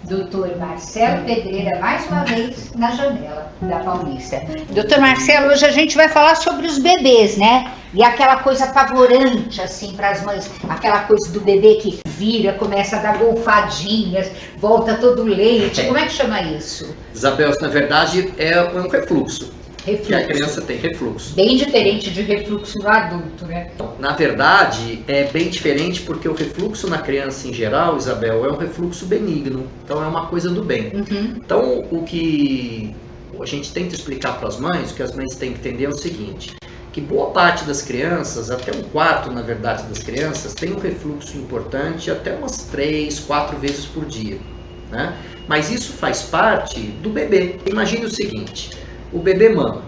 Doutor Marcelo Pedreira, mais uma vez na janela da Paulista. Doutor Marcelo, hoje a gente vai falar sobre os bebês, né? E aquela coisa apavorante, assim, para as mães, aquela coisa do bebê que vira, começa a dar golfadinhas, volta todo leite. Como é que chama isso? Isabel, na verdade é um refluxo. Refluxo. Que a criança tem refluxo. Bem diferente de refluxo no adulto, né? Na verdade, é bem diferente porque o refluxo na criança em geral, Isabel, é um refluxo benigno. Então é uma coisa do bem. Uhum. Então o que a gente tenta explicar para as mães, o que as mães têm que entender é o seguinte, que boa parte das crianças, até um quarto na verdade das crianças, tem um refluxo importante até umas 3, 4 vezes por dia, né? Mas isso faz parte do bebê. Imagine o seguinte, o bebê mama,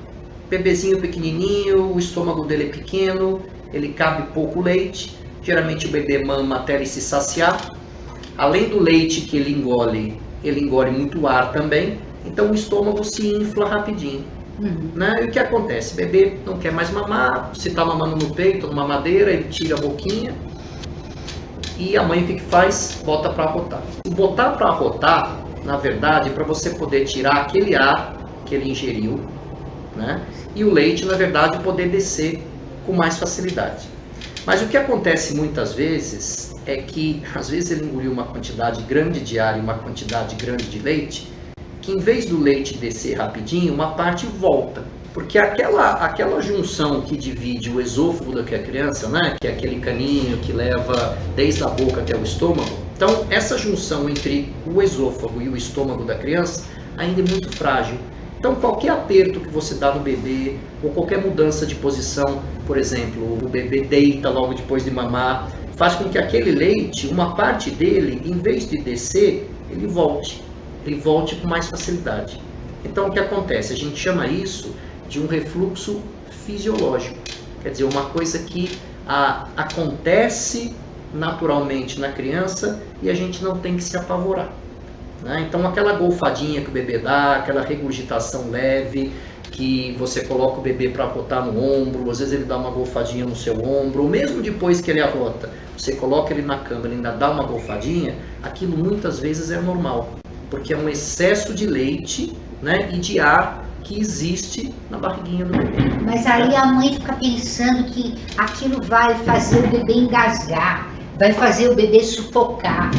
bebezinho pequenininho, o estômago dele é pequeno, ele cabe pouco leite, geralmente o bebê mama até ele se saciar, além do leite que ele engole muito ar também, então o estômago se infla rapidinho. Né? E o que acontece? O bebê não quer mais mamar, se está mamando no peito, numa madeira, ele tira a boquinha e a mãe o que faz? Bota para arrotar. O botar para arrotar, na verdade, é para você poder tirar aquele ar que ele ingeriu, né? E o leite, na verdade, poder descer com mais facilidade. Mas o que acontece muitas vezes é que, às vezes, ele engoliu uma quantidade grande de ar e uma quantidade grande de leite, que em vez do leite descer rapidinho, uma parte volta. Porque aquela junção que divide o esôfago da criança, né, que é aquele caninho que leva desde a boca até o estômago, então essa junção entre o esôfago e o estômago da criança ainda é muito frágil. Então qualquer aperto que você dá no bebê, ou qualquer mudança de posição, por exemplo, o bebê deita logo depois de mamar, faz com que aquele leite, uma parte dele, em vez de descer, ele volte com mais facilidade. Então o que acontece? A gente chama isso de um refluxo fisiológico, quer dizer, uma coisa que acontece naturalmente na criança e a gente não tem que se apavorar. Né? Então aquela golfadinha que o bebê dá, aquela regurgitação leve, que você coloca o bebê para arrotar no ombro, às vezes ele dá uma golfadinha no seu ombro, ou mesmo depois que ele arrota, você coloca ele na cama, ele ainda dá uma golfadinha, aquilo muitas vezes é normal, porque é um excesso de leite, né, e de ar que existe na barriguinha do bebê. Mas aí a mãe fica pensando que aquilo vai fazer o bebê engasgar, vai fazer o bebê sufocar.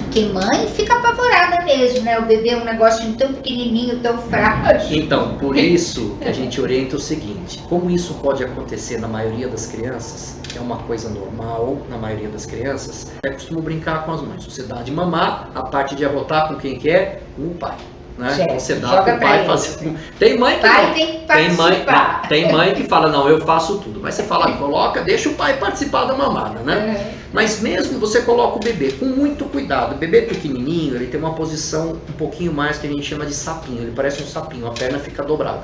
Porque mãe fica apavorada mesmo, né? O bebê é um negocinho tão pequenininho, tão frágil. Então, por isso que a gente orienta o seguinte, como isso pode acontecer na maioria das crianças, é uma coisa normal na maioria das crianças, eu costumo brincar com as mães. Você dá de mamar, a parte de arrotar com quem quer, com o pai. Né? Certo, você dá pro pai fazer. Tem mãe que pai não. Tem que participar. Tem mãe que fala, não, eu faço tudo. Mas você fala, coloca, deixa o pai participar da mamada, né? Mas mesmo você coloca o bebê com muito cuidado. O bebê pequenininho, ele tem uma posição um pouquinho mais que a gente chama de sapinho. Ele parece um sapinho, a perna fica dobrada.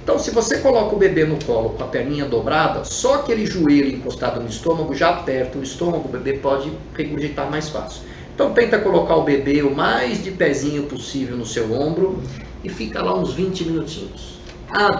Então, se você coloca o bebê no colo com a perninha dobrada, só aquele joelho encostado no estômago já aperta o estômago, o bebê pode regurgitar mais fácil. Então tenta colocar o bebê o mais de pezinho possível no seu ombro e fica lá uns 20 minutinhos.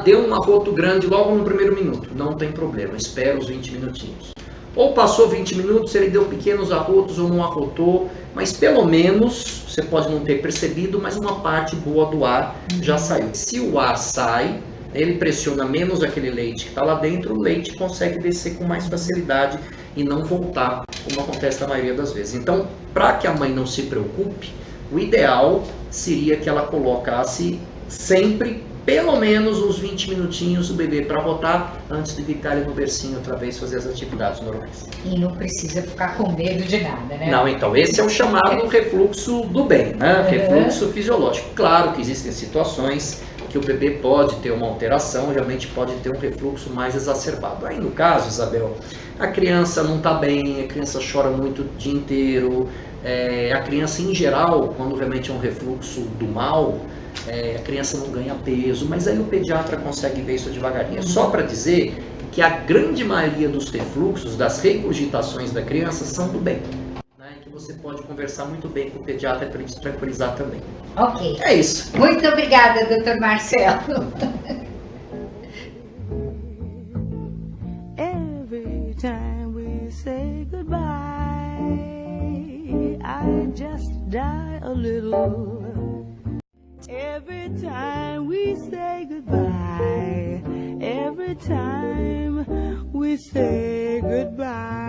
Deu um arroto grande logo no primeiro minuto, não tem problema, espera os 20 minutinhos. Ou passou 20 minutos, ele deu pequenos arrotos ou não arrotou, mas pelo menos, você pode não ter percebido, mas uma parte boa do ar já saiu. Se o ar sai, ele pressiona menos aquele leite que está lá dentro, o leite consegue descer com mais facilidade e não voltar, como acontece na maioria das vezes. Então, para que a mãe não se preocupe, o ideal seria que ela colocasse sempre, pelo menos uns 20 minutinhos, o bebê para arrotar, antes de deitar ele no bercinho outra vez, fazer as atividades normais. E não precisa ficar com medo de nada, né? Não, então, esse é o chamado refluxo do bem, né? Refluxo fisiológico. Claro que existem situações que o bebê pode ter uma alteração, realmente pode ter um refluxo mais exacerbado. Aí no caso, Isabel, a criança não está bem, a criança chora muito o dia inteiro, a criança em geral, quando realmente é um refluxo do mal, a criança não ganha peso, mas aí o pediatra consegue ver isso devagarinho. Só para dizer que a grande maioria dos refluxos, das regurgitações da criança, são do bem. Você pode conversar muito bem com o pediatra para te tranquilizar também. Ok. É isso. Muito obrigada, doutor Marcelo. Every time we say goodbye, I just die a little Every time we say goodbye, every time we say goodbye.